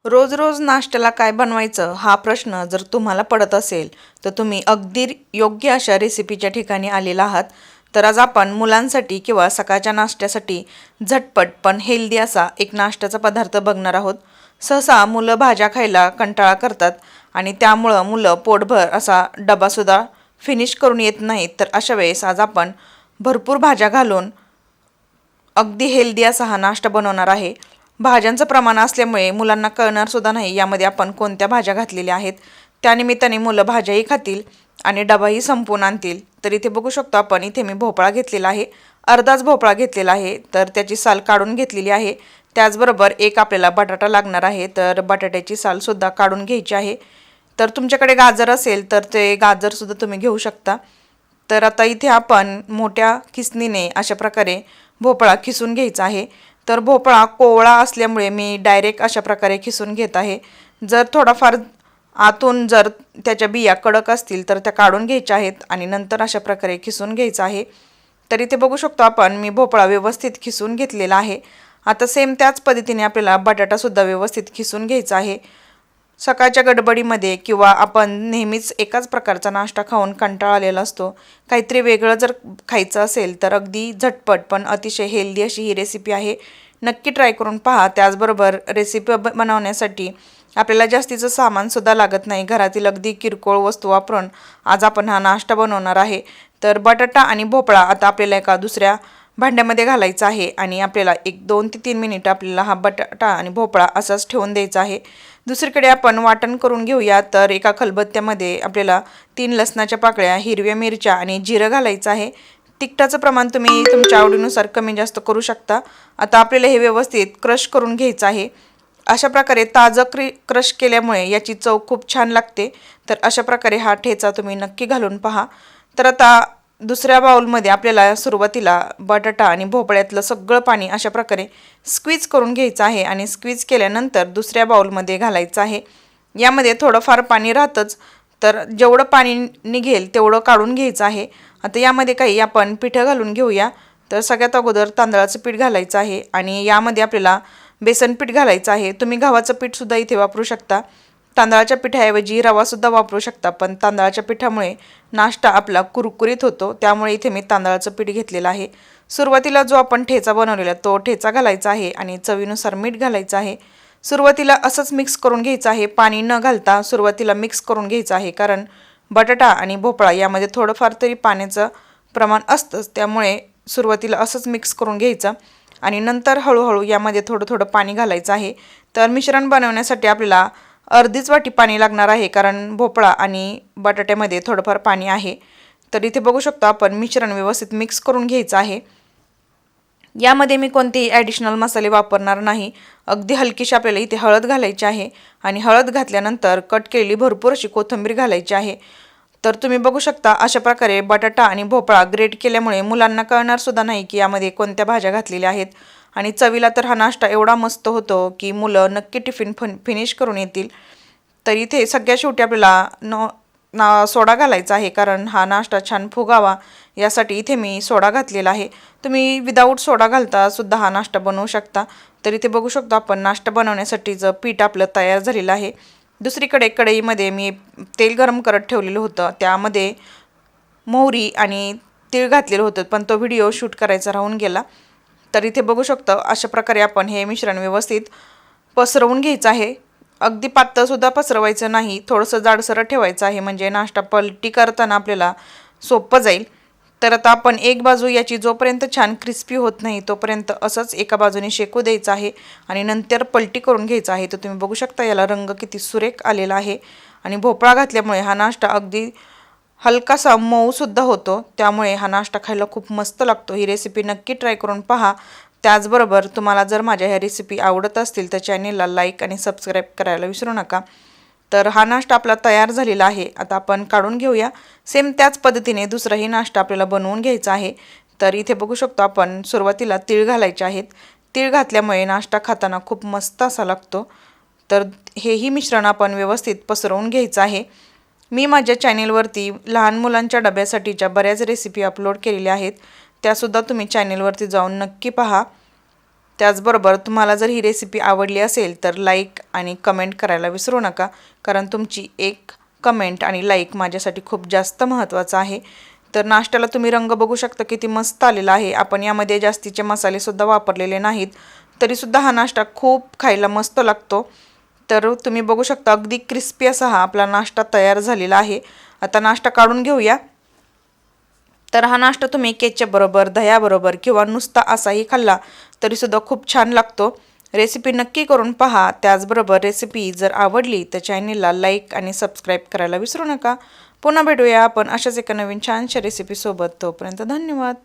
रोज रोज नाश्त्याला काय बनवायचं हा प्रश्न जर तुम्हाला पडत असेल तर तुम्ही अगदी योग्य अशा रेसिपीच्या ठिकाणी आलेला आहात. तर आज आपण मुलांसाठी किंवा सकाळच्या नाश्त्यासाठी झटपट पण हेल्दी असा एक नाश्त्याचा पदार्थ बघणार आहोत. सहसा मुलं भाज्या खायला कंटाळा करतात आणि त्यामुळं मुलं पोटभर असा डबासुद्धा फिनिश करून येत नाहीत. तर अशा वेळेस आज आपण भरपूर भाज्या घालून अगदी हेल्दी असा हा नाश्ता बनवणार आहे. भाज्यांचं प्रमाण असल्यामुळे मुलांना कळणार सुद्धा नाही यामध्ये आपण कोणत्या भाज्या घातलेल्या आहेत. त्यानिमित्ताने मुलं भाज्याही खातील आणि डबाही संपवून आणतील. तर इथे बघू शकतो आपण, इथे मी भोपळा घेतलेला आहे, अर्धाच भोपळा घेतलेला आहे, तर त्याची साल काढून घेतलेली आहे. त्याचबरोबर एक आपल्याला बटाटा लागणार आहे, तर बटाट्याची सालसुद्धा काढून घ्यायची आहे. तर तुमच्याकडे गाजर असेल तर ते गाजरसुद्धा तुम्ही घेऊ शकता. तर आता इथे आपण मोठ्या खिसणीने अशा प्रकारे भोपळा खिसून घ्यायचा आहे. तर भोपळा कोवळा असल्यामुळे मी डायरेक्ट अशा प्रकारे खिसून घेत आहे. जर थोडाफार आतून जर त्याच्या बिया कडक असतील तर त्या काढून घ्यायच्या आहेत आणि नंतर अशा प्रकारे खिसून घ्यायचं आहे. तर इथे बघू शकतो आपण, मी भोपळा व्यवस्थित खिसून घेतलेला आहे. आता सेम त्याच पद्धतीने आपल्याला बटाटासुद्धा व्यवस्थित खिसून घ्यायचा आहे. सकाळच्या गडबडीमध्ये किंवा आपण नेहमीच एकाच प्रकारचा नाश्ता खाऊन कंटाळा आलेला असतो, काहीतरी वेगळं जर खायचं असेल तर अगदी झटपट पण अतिशय हेल्दी अशी ही रेसिपी आहे. नक्की ट्राय करून पहा. त्याचबरोबर रेसिपी बनवण्यासाठी आपल्याला जास्तीचं सामानसुद्धा लागत नाही. घरातील अगदी किरकोळ वस्तू वापरून आज आपण हा नाश्ता बनवणार आहे. तर बटाटा आणि भोपळा आता आपल्याला एका दुसऱ्या भांड्यामध्ये घालायचा आहे आणि आपल्याला 2 ते 3 मिनिटं आपल्याला हा बटाटा आणि भोपळा असाच ठेवून द्यायचा आहे. दुसरीकडे आपण वाटण करून घेऊया. तर एका खलबत्त्यामध्ये आपल्याला 3 लसणाच्या पाकळ्या, हिरव्या मिरच्या आणि जिरं घालायचं आहे. तिखटाचं प्रमाण तुम्ही तुमच्या आवडीनुसार कमी जास्त करू शकता. आता आपल्याला हे व्यवस्थित क्रश करून घ्यायचं आहे. अशा प्रकारे ताजं क्रश केल्यामुळे याची चव खूप छान लागते. तर अशा प्रकारे हा ठेचा तुम्ही नक्की घालून पहा. तर आता दुसऱ्या बाउलमध्ये आपल्याला सुरुवातीला बटाटा आणि भोपळ्यातलं सगळं पाणी अशा प्रकारे स्क्वीज करून घ्यायचं आहे आणि स्क्वीज केल्यानंतर दुसऱ्या बाउलमध्ये घालायचं आहे. यामध्ये थोडंफार पाणी राहतंच, तर जेवढं पाणी निघेल तेवढं काढून घ्यायचं आहे. आता यामध्ये काही आपण पिठं घालून घेऊया. तर सगळ्यात अगोदर तांदळाचं पीठ घालायचं आहे आणि यामध्ये आपल्याला बेसन पीठ घालायचं आहे. तुम्ही गव्हाचं पीठसुद्धा इथे वापरू शकता. तांदळाच्या पिठाऐवजी रवासुद्धा वापरू शकता, पण तांदळाच्या पिठामुळे नाश्ता आपला कुरकुरीत होतो, त्यामुळे इथे मी तांदळाचं पीठ घेतलेलं आहे. सुरुवातीला जो आपण ठेचा बनवलेला तो ठेचा घालायचा आहे आणि चवीनुसार मीठ घालायचं आहे. सुरुवातीला असंच मिक्स करून घ्यायचं आहे, पाणी न घालता सुरुवातीला मिक्स करून घ्यायचं आहे. कारण बटाटा आणि भोपळा यामध्ये थोडंफार तरी पाण्याचं प्रमाण असतंच, त्यामुळे सुरुवातीला असंच मिक्स करून घ्यायचं आणि नंतर हळूहळू यामध्ये थोडं थोडं पाणी घालायचं आहे. तर मिश्रण बनवण्यासाठी आपल्याला अर्धीच वाटी पाणी लागणार आहे, कारण भोपळा आणि बटाट्यामध्ये थोडंफार पाणी आहे. तर इथे बघू शकतो आपण, मिश्रण व्यवस्थित मिक्स करून घ्यायचं आहे. यामध्ये मी कोणतेही ॲडिशनल मसाले वापरणार नाही. अगदी हलकीशी आपल्याला इथे हळद घालायची आहे आणि हळद घातल्यानंतर कट केलेली भरपूर अशी कोथिंबीर घालायची आहे. तर तुम्ही बघू शकता अशा प्रकारे बटाटा आणि भोपळा ग्रेट केल्यामुळे मुलांना कळणार सुद्धा नाही की यामध्ये कोणत्या भाज्या घातलेल्या आहेत. आणि चवीला तर हा नाश्ता एवढा मस्त होतो की मुलं नक्की टिफिन फिनिश करून येतील. तर इथे सगळ्या शेवटी आपल्याला सोडा घालायचा आहे, कारण हा नाश्ता छान फुगावा यासाठी इथे मी सोडा घातलेला आहे. तुम्ही विदाऊट सोडा घालता सुद्धा हा नाश्ता बनवू शकता. तर इथे बघू शकतो आपण, नाश्ता बनवण्यासाठीचं पीठ आपलं तयार झालेलं आहे. दुसरीकडे कढईमध्ये मी तेल गरम करत ठेवलेलं होतं, त्यामध्ये मोहरी आणि तीळ घातलेलं होतं, पण तो व्हिडिओ शूट करायचा राहून गेला. तर इथे बघू शकतो अशा प्रकारे आपण हे मिश्रण व्यवस्थित पसरवून घ्यायचं आहे. अगदी पातळसुद्धा पसरवायचं नाही, थोडंसं जाडसर ठेवायचं आहे, म्हणजे नाश्ता पलटी करताना आपल्याला सोपं जाईल. तर आता आपण एक बाजू याची जोपर्यंत छान क्रिस्पी होत नाही तोपर्यंत असंच एका बाजूने शेकू द्यायचं आहे आणि नंतर पलटी करून घ्यायचं आहे. तर तुम्ही बघू शकता याला रंग किती सुरेख आलेला आहे आणि भोपळा घातल्यामुळे हा नाश्ता अगदी हलकासा मऊसुद्धा होतो, त्यामुळे हा नाश्ता खायला खूप मस्त लागतो. ही रेसिपी नक्की ट्राय करून पहा. त्याचबरोबर तुम्हाला जर माझ्या ह्या रेसिपी आवडत असतील तर चॅनेलला लाईक आणि सबस्क्राईब करायला विसरू नका. तर हा नाश्ता आपला तयार झालेला आहे. आता आपण काढून घेऊया. सेम त्याच पद्धतीने दुसराही नाश्ता आपल्याला बनवून घ्यायचा आहे. तर इथे बघू शकतो आपण, सुरुवातीला तीळ घालायचे आहेत. तीळ घातल्यामुळे नाश्ता खाताना खूप मस्त असा लागतो. तर हेही मिश्रण आपण व्यवस्थित पसरवून घ्यायचं आहे. मी माझ्या चॅनेलवरती लहान मुलांच्या डब्यासाठीच्या बऱ्याच रेसिपी अपलोड केलेल्या आहेत, त्यासुद्धा तुम्ही चॅनेलवरती जाऊन नक्की पहा. त्याचबरोबर तुम्हाला जर ही रेसिपी आवडली असेल तर लाईक आणि कमेंट करायला विसरू नका, कारण तुमची एक कमेंट आणि लाईक माझ्यासाठी खूप जास्त महत्त्वाचं आहे. तर नाश्त्याला तुम्ही रंग बघू शकता किती मस्त आलेला आहे. आपण यामध्ये जास्तीचे मसालेसुद्धा वापरलेले नाहीत, तरीसुद्धा हा नाश्ता खूप खायला मस्त लागतो. तर तुम्ही बघू शकता अगदी क्रिस्पी असा हा आपला नाश्ता तयार झालेला आहे. आता नाश्ता काढून घेऊया. तर हा नाश्ता तुम्ही केचपबरोबर, दह्याबरोबर किंवा नुसता असाही खाल्ला तरीसुद्धा खूप छान लागतो. रेसिपी नक्की करून पहा. त्याचबरोबर रेसिपी जर आवडली तर चॅनलला लाईक आणि सबस्क्राईब करायला विसरू नका. पुन्हा भेटूया आपण अशाच एका नवीन छानशा रेसिपीसोबत. तोपर्यंत धन्यवाद.